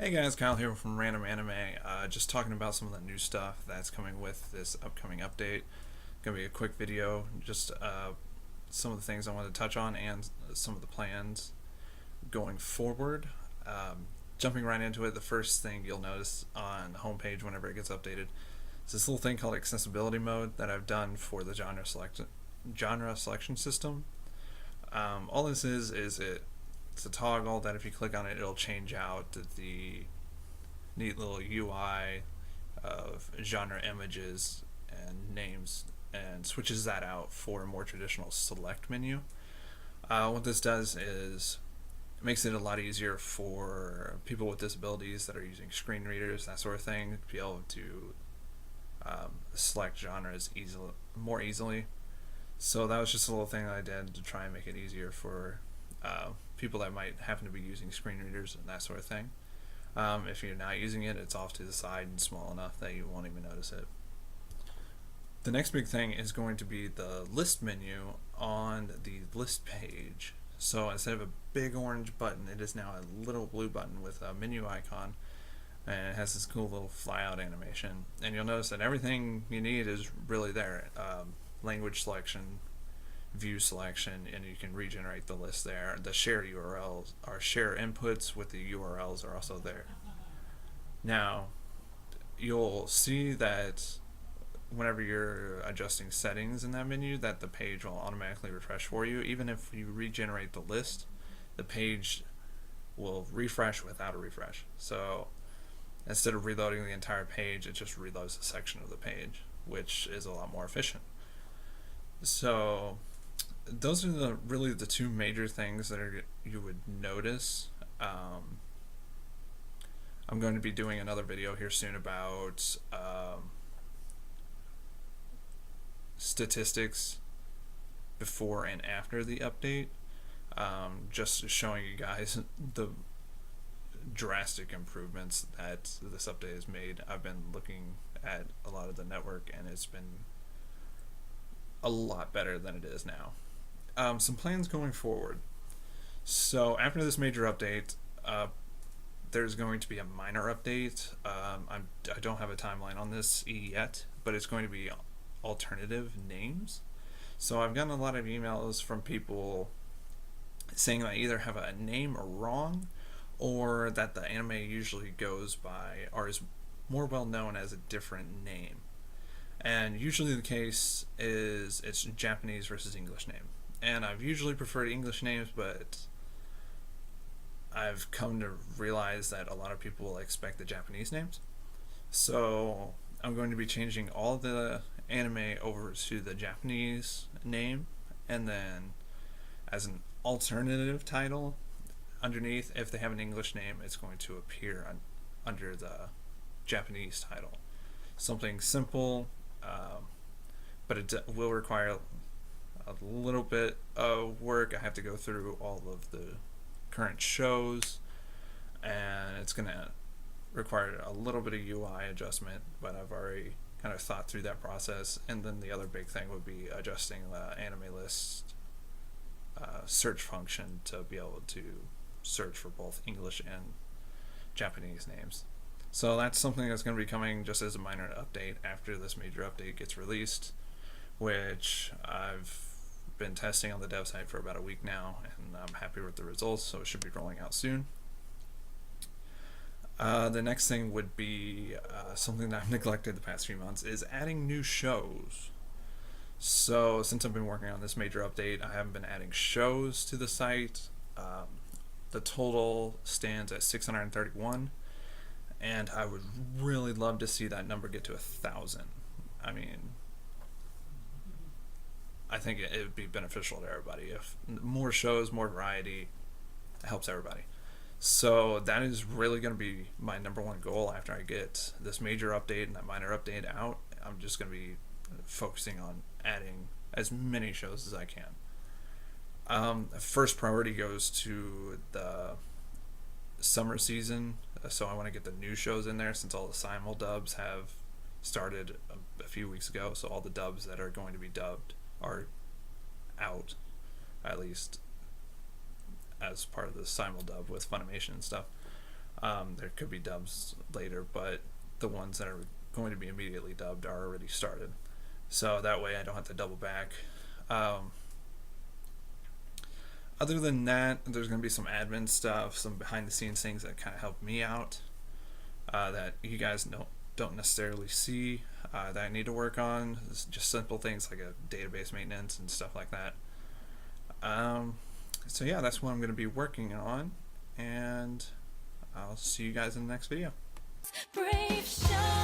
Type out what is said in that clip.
Hey guys, Kyle here from Random Anime. Just talking about some of the new stuff that's coming with this upcoming update. Gonna be a quick video, just some of the things I wanted to touch on and some of the plans going forward. Jumping right into it, the first thing you'll notice on the homepage whenever it gets updated is this little thing called accessibility mode that I've done for the genre selection system. All this is it's a toggle that if you click on it, it'll change out the neat little UI of genre images and names and switches that out for a more traditional select menu. What this does is it makes it a lot easier for people with disabilities that are using screen readers, that sort of thing, to be able to select genres more easily. So that was just a little thing I did to try and make it easier for people that might happen to be using screen readers and that sort of thing. If you're not using it, it's off to the side and small enough that you won't even notice it. The next big thing is going to be the list menu on the list page. So instead of a big orange button, it is now a little blue button with a menu icon, and it has this cool little fly out animation. And you'll notice that everything you need is really there. Language selection, view selection, and you can regenerate the list there. The share URLs or share inputs with the URLs are also there. Now, you'll see that whenever you're adjusting settings in that menu, that the page will automatically refresh for you. Even if you regenerate the list, the page will refresh without a refresh. So instead of reloading the entire page, it just reloads a section of the page, which is a lot more efficient. So those are really the two major things that you would notice. I'm going to be doing another video here soon about statistics before and after the update, just showing you guys the drastic improvements that this update has made. I've been looking at a lot of the network and it's been a lot better than it is now. Some plans going forward. So after this major update, there's going to be a minor update. I don't have a timeline on this yet, but it's going to be alternative names. So I've gotten a lot of emails from people saying that I either have a name wrong or that the anime usually goes by or is more well known as a different name. And usually the case is it's Japanese versus English name. And I've usually preferred English names, but I've come to realize that a lot of people expect the Japanese names. So I'm going to be changing all the anime over to the Japanese name, and then as an alternative title underneath, if they have an English name, it's going to appear under the Japanese title. Something simple, but it will require a little bit of work. I have to go through all of the current shows, and it's going to require a little bit of UI adjustment, but I've already kind of thought through that process. And then the other big thing would be adjusting the anime list search function to be able to search for both English and Japanese names. So that's something that's going to be coming just as a minor update after this major update gets released, which I've been testing on the dev site for about a week now, and I'm happy with the results, so it should be rolling out soon. The next thing would be something that I've neglected the past few months is adding new shows. So since I've been working on this major update, I haven't been adding shows to the site. The total stands at 631, and I would really love to see that number get to 1,000. I mean, I think it would be beneficial to everybody. If more shows, more variety, helps everybody. So that is really going to be my number one goal after I get this major update and that minor update out. I'm just going to be focusing on adding as many shows as I can. First priority goes to the summer season, so I want to get the new shows in there since all the simul dubs have started a few weeks ago. So all the dubs that are going to be dubbed are out, at least as part of the simul dub with Funimation and stuff. There could be dubs later, but the ones that are going to be immediately dubbed are already started. So that way I don't have to double back. Other than that, there's going to be some admin stuff, some behind the scenes things that kind of help me out that you guys don't necessarily see that I need to work on. It's just simple things like a database maintenance and stuff like that. So yeah, that's what I'm going to be working on, and I'll see you guys in the next video. Brave show.